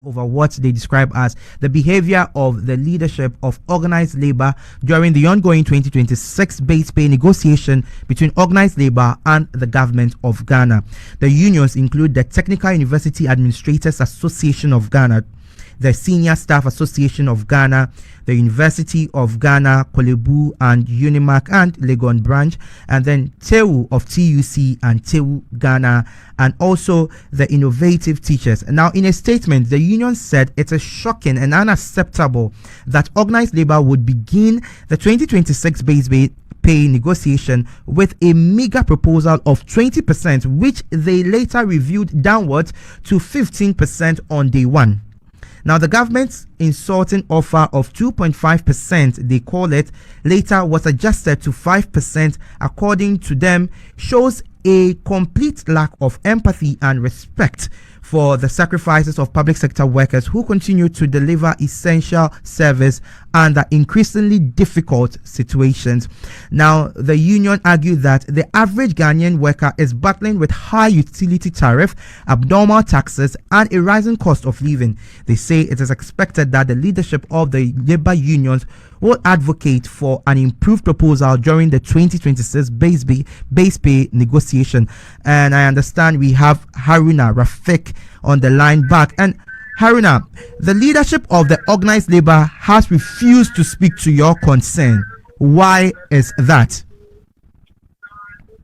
over what they describe as the behavior of the leadership of organized labor during the ongoing 2026 base pay negotiation between organized labor and the government of Ghana. The unions include the Technical University Administrators Association of Ghana, the Senior Staff Association of Ghana, the University of Ghana, Kolebu and Unimac and Legon branch, and then TEU of TUC and TEU Ghana, and also the Innovative Teachers. Now, in a statement, the union said it is shocking and unacceptable that organized labor would begin the 2026 base pay negotiation with a meager proposal of 20%, which they later reviewed downwards to 15% on day one. Now, the government's insulting offer of 2.5%, they call it, later was adjusted to 5%, according to them, shows a complete lack of empathy and respect for the sacrifices of public sector workers who continue to deliver essential service under increasingly difficult situations. Now, the union argued that the average Ghanaian worker is battling with high utility tariff, abnormal taxes, and a rising cost of living. They say it is expected that the leadership of the labor unions will advocate for an improved proposal during the 2026 base pay negotiation. And I understand we have Haruna Rafik on the line back. And Haruna, the leadership of the organized labor has refused to speak to your concern. Why is that?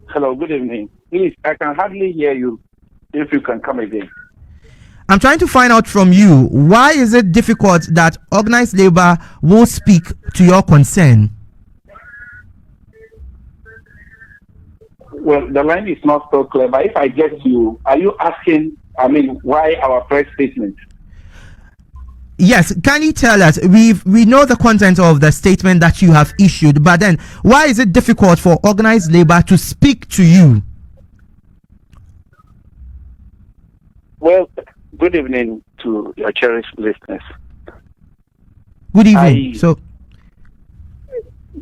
Hello, good evening. Please, I can hardly hear you. If you can come again. I'm trying to find out from you, why is it difficult that organized labor will speak to your concern? Well, the line is not so clear, but if I get you, are you asking, why our press statement? Yes, can you tell us, we know the content of the statement that you have issued, but then why is it difficult for organized labor to speak to you? Well, good evening to your cherished listeners. Good evening. So,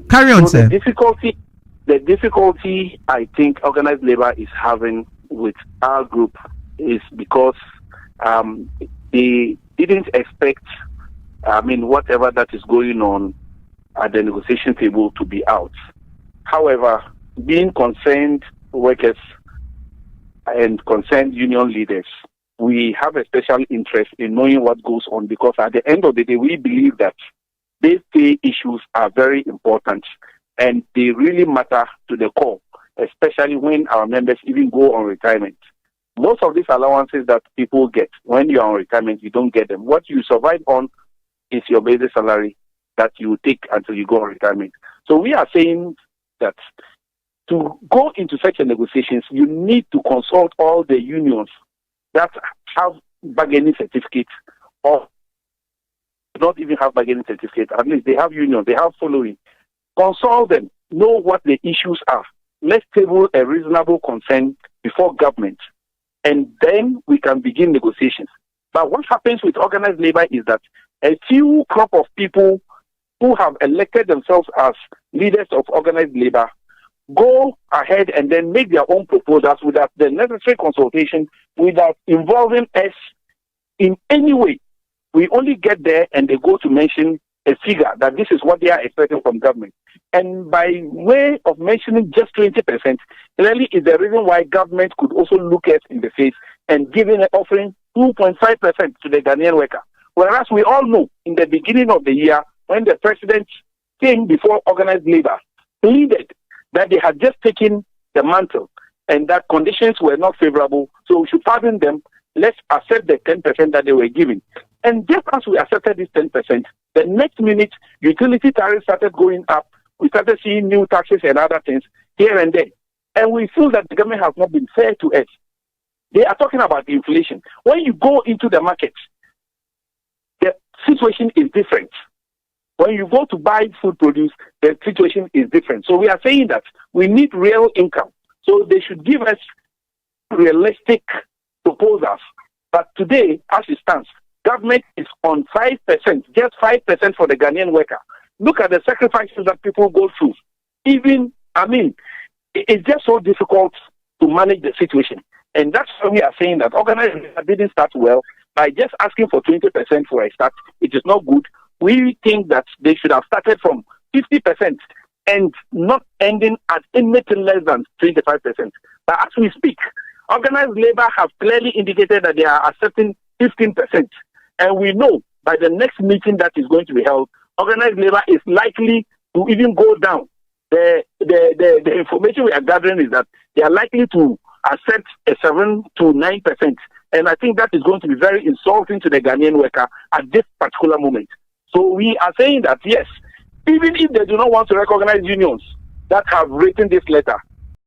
carry on, sir. The difficulty I think organized labor is having with our group is because they didn't expect, whatever that is going on at the negotiation table to be out. However, being concerned workers and concerned union leaders, we have a special interest in knowing what goes on, because at the end of the day, we believe that these pay issues are very important and they really matter to the core, especially when our members even go on retirement. Most of these allowances that people get when you are on retirement, you don't get them. What you survive on is your basic salary that you take until you go on retirement. So we are saying that to go into such a negotiations, you need to consult all the unions that have bargaining certificates, or not even have bargaining certificates. At least they have unions, they have following. Consult them, know what the issues are. Let's table a reasonable concern before government, and then we can begin negotiations. But what happens with organized labor is that a few crop of people who have elected themselves as leaders of organized labor go ahead and then make their own proposals without the necessary consultation, without involving us in any way. We only get there and they go to mention a figure that this is what they are expecting from government. And by way of mentioning just 20%, clearly is the reason why government could also look us in the face and offering 2.5% to the Ghanaian worker. Whereas we all know in the beginning of the year, when the president came before organized labor, pleaded that they had just taken the mantle and that conditions were not favorable, so we should pardon them. Let's accept the 10% that they were giving. And just as we accepted this 10%, the next minute, utility tariffs started going up. We started seeing new taxes and other things here and there. And we feel that the government has not been fair to us. They are talking about inflation. When you go into the market, the situation is different. When you go to buy food produce, the situation is different. So we are saying that we need real income. So they should give us realistic proposals. But today, as it stands, government is on 5%, just 5% for the Ghanaian worker. Look at the sacrifices that people go through. It's just so difficult to manage the situation. And that's why we are saying that organized labor didn't start well, by just asking for 20% for a start, it is not good. We think that they should have started from 50% and not ending at anything less than 25%. But as we speak, organized labor have clearly indicated that they are accepting 15%. And we know by the next meeting that is going to be held, organized labor is likely to even go down. The information we are gathering is that they are likely to accept a 7 to 9%. And I think that is going to be very insulting to the Ghanaian worker at this particular moment. So we are saying that, yes, even if they do not want to recognize unions that have written this letter,